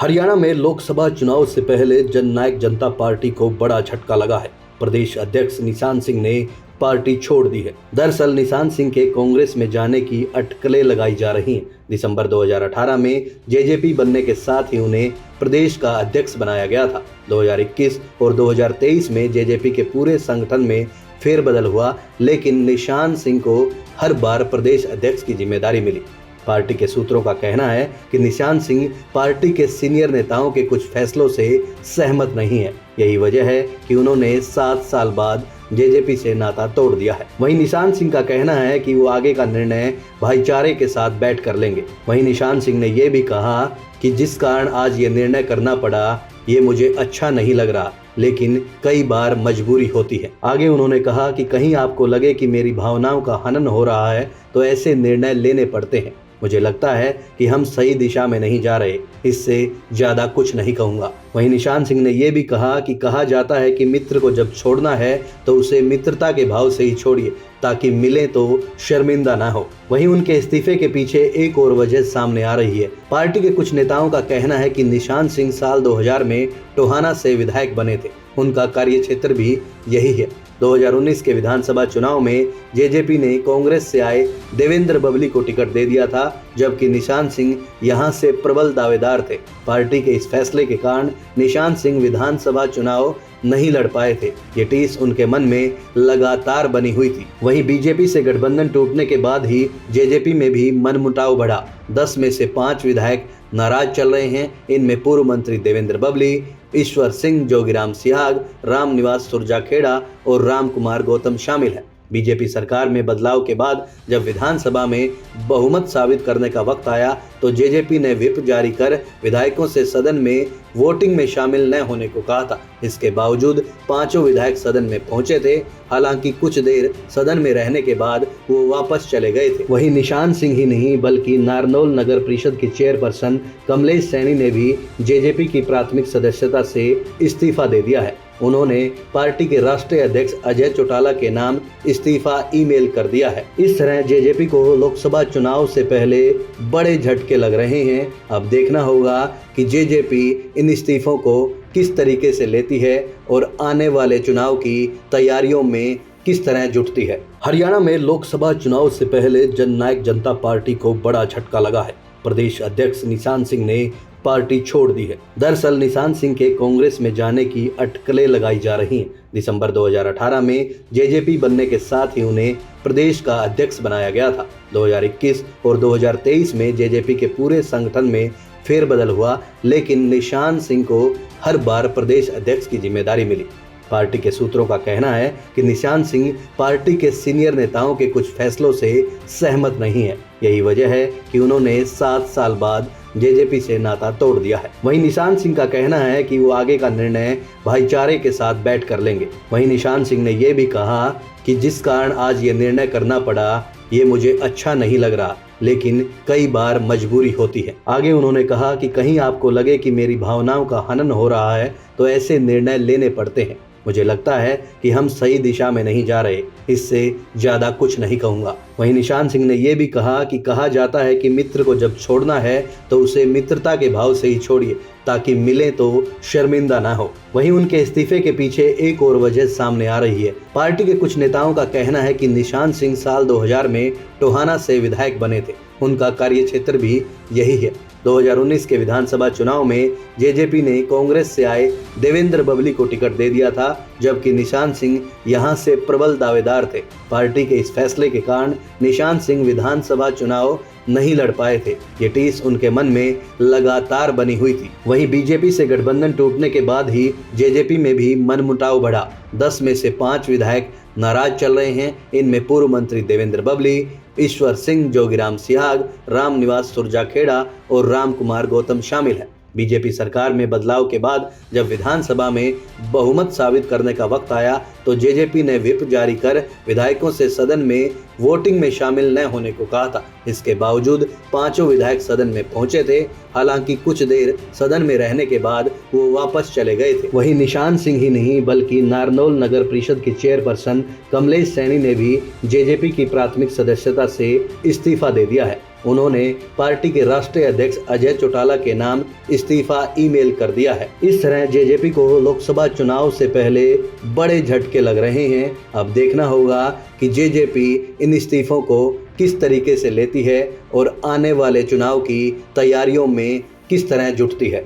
हरियाणा में लोकसभा चुनाव से पहले जननायक जनता पार्टी को बड़ा झटका लगा है। प्रदेश अध्यक्ष निशान सिंह ने पार्टी छोड़ दी है। दरअसल निशान सिंह के कांग्रेस में जाने की अटकलें लगाई जा रही हैं। दिसंबर 2018 में जेजेपी बनने के साथ ही उन्हें प्रदेश का अध्यक्ष बनाया गया था। 2021 और 2023 में जेजेपी के पूरे संगठन में फेरबदल हुआ, लेकिन निशान सिंह को हर बार प्रदेश अध्यक्ष की जिम्मेदारी मिली। पार्टी के सूत्रों का कहना है कि निशान सिंह पार्टी के सीनियर नेताओं के कुछ फैसलों से सहमत नहीं है। यही वजह है कि उन्होंने 7 साल बाद जेजेपी से नाता तोड़ दिया है। वहीं निशान सिंह का कहना है कि वो आगे का निर्णय भाईचारे के साथ बैठ कर लेंगे। वहीं निशान सिंह ने यह भी कहा कि जिस कारण आज ये निर्णय करना पड़ा, ये मुझे अच्छा नहीं लग रहा, लेकिन कई बार मजबूरी होती है। आगे उन्होंने कहा कि कहीं आपको लगे कि मेरी भावनाओं का हनन हो रहा है तो ऐसे निर्णय लेने पड़ते हैं। मुझे लगता है कि हम सही दिशा में नहीं जा रहे, इससे ज्यादा कुछ नहीं कहूंगा। वहीं निशान सिंह ने यह भी कहा कि कहा जाता है कि मित्र को जब छोड़ना है तो उसे मित्रता के भाव से ही छोड़िए, ताकि मिले तो शर्मिंदा ना हो। वहीं उनके इस्तीफे के पीछे एक और वजह सामने आ रही है। पार्टी के कुछ नेताओं का कहना है कि निशान सिंह साल 2000 में टोहाना से विधायक बने थे। उनका कार्यक्षेत्र भी यही है। 2019 के विधानसभा चुनाव में जेजेपी ने कांग्रेस से आए देवेंद्र बबली को टिकट दे दिया था, जबकि निशान सिंह यहां से प्रबल दावेदार थे। पार्टी के इस फैसले के कारण निशान सिंह विधानसभा चुनाव नहीं लड़ पाए थे। ये टीस उनके मन में लगातार बनी हुई थी। वहीं बीजेपी से गठबंधन टूटने के बाद ही जेजेपी में भी मनमुटाव बढ़ा। 10 में से 5 विधायक नाराज चल रहे हैं। इनमें पूर्व मंत्री देवेंद्र बबली, ईश्वर सिंह, जोगीराम सिहाग, रामनिवास सुरजाखेड़ा और राम कुमार गौतम शामिल हैं। बीजेपी सरकार में बदलाव के बाद जब विधानसभा में बहुमत साबित करने का वक्त आया तो जेजेपी ने व्हिप जारी कर विधायकों से सदन में वोटिंग में शामिल न होने को कहा था। इसके बावजूद 5 विधायक सदन में पहुंचे थे। हालांकि कुछ देर सदन में रहने के बाद वो वापस चले गए थे। वहीं निशान सिंह ही नहीं बल्कि नारनौल नगर परिषद की चेयरपर्सन कमलेश सैनी ने भी जेजेपी की प्राथमिक सदस्यता से इस्तीफा दे दिया है। उन्होंने पार्टी के राष्ट्रीय अध्यक्ष अजय चौटाला के नाम इस्तीफा ईमेल कर दिया है। इस तरह जेजेपी को लोकसभा चुनाव से पहले बड़े झटके लग रहे हैं। अब देखना होगा कि जेजेपी इन इस्तीफों को किस तरीके से लेती है और आने वाले चुनाव की तैयारियों में किस तरह जुटती है। हरियाणा में लोकसभा चुनाव से पहले जननायक जनता पार्टी को बड़ा झटका लगा है। प्रदेश अध्यक्ष निशान सिंह ने पार्टी छोड़ दी है। दरअसल निशान सिंह के कांग्रेस में जाने की अटकलें लगाई जा रही हैं। दिसंबर 2018 में जेजेपी बनने के साथ ही उन्हें प्रदेश का अध्यक्ष बनाया गया था। 2021 और 2023 में जेजेपी के पूरे संगठन में फेरबदल हुआ, लेकिन निशान सिंह को हर बार प्रदेश अध्यक्ष की जिम्मेदारी मिली। पार्टी के सूत्रों का कहना है कि निशान सिंह पार्टी के सीनियर नेताओं के कुछ फैसलों से सहमत नहीं है। यही वजह है कि उन्होंने 7 साल बाद जेजेपी से नाता तोड़ दिया है। वहीं निशान सिंह का कहना है कि वो आगे का निर्णय भाईचारे के साथ बैठ कर लेंगे। वहीं निशान सिंह ने यह भी कहा कि जिस कारण आज ये निर्णय करना पड़ा, ये मुझे अच्छा नहीं लग रहा, लेकिन कई बार मजबूरी होती है। आगे उन्होंने कहा कि कहीं आपको लगे कि मेरी भावनाओं का हनन हो रहा है तो ऐसे निर्णय लेने पड़ते हैं। मुझे लगता है कि हम सही दिशा में नहीं जा रहे, इससे ज्यादा कुछ नहीं कहूंगा। वहीं निशान सिंह ने यह भी कहा कि कहा जाता है कि मित्र को जब छोड़ना है तो उसे मित्रता के भाव से ही छोड़िए, ताकि मिले तो शर्मिंदा ना हो। वहीं उनके इस्तीफे के पीछे एक और वजह सामने आ रही है। पार्टी के कुछ नेताओं का कहना है कि निशान सिंह साल 2000 में टोहाना से विधायक बने थे। उनका कार्यक्षेत्र भी यही है। 2019 के विधानसभा चुनाव में जेजेपी ने कांग्रेस से आए देवेंद्र बबली को टिकट दे दिया था, जबकि निशान सिंह यहां से प्रबल दावेदार थे। पार्टी के इस फैसले के कारण निशान सिंह विधानसभा चुनाव नहीं लड़ पाए थे। ये टीस उनके मन में लगातार बनी हुई थी। वहीं बीजेपी से गठबंधन टूटने के बाद ही जेजेपी में भी मनमुटाव बढ़ा। 10 में से 5 विधायक नाराज चल रहे हैं। इनमें पूर्व मंत्री देवेंद्र बबली, ईश्वर सिंह, जोगीराम सिहाग, रामनिवास सुरजाखेड़ा और राम कुमार गौतम शामिल हैं। बीजेपी सरकार में बदलाव के बाद जब विधानसभा में बहुमत साबित करने का वक्त आया तो जेजेपी ने व्हिप जारी कर विधायकों से सदन में वोटिंग में शामिल न होने को कहा था। इसके बावजूद 5 विधायक सदन में पहुंचे थे। हालांकि कुछ देर सदन में रहने के बाद वो वापस चले गए थे। वहीं निशान सिंह ही नहीं बल्कि नारनौल नगर परिषद की चेयरपर्सन कमलेश सैनी ने भी जेजेपी की प्राथमिक सदस्यता से इस्तीफा दे दिया है। उन्होंने पार्टी के राष्ट्रीय अध्यक्ष अजय चौटाला के नाम इस्तीफा ईमेल कर दिया है। इस तरह जेजेपी को लोकसभा चुनाव से पहले बड़े झटके लग रहे हैं। अब देखना होगा कि जेजेपी इन इस्तीफों को किस तरीके से लेती है और आने वाले चुनाव की तैयारियों में किस तरह जुटती है।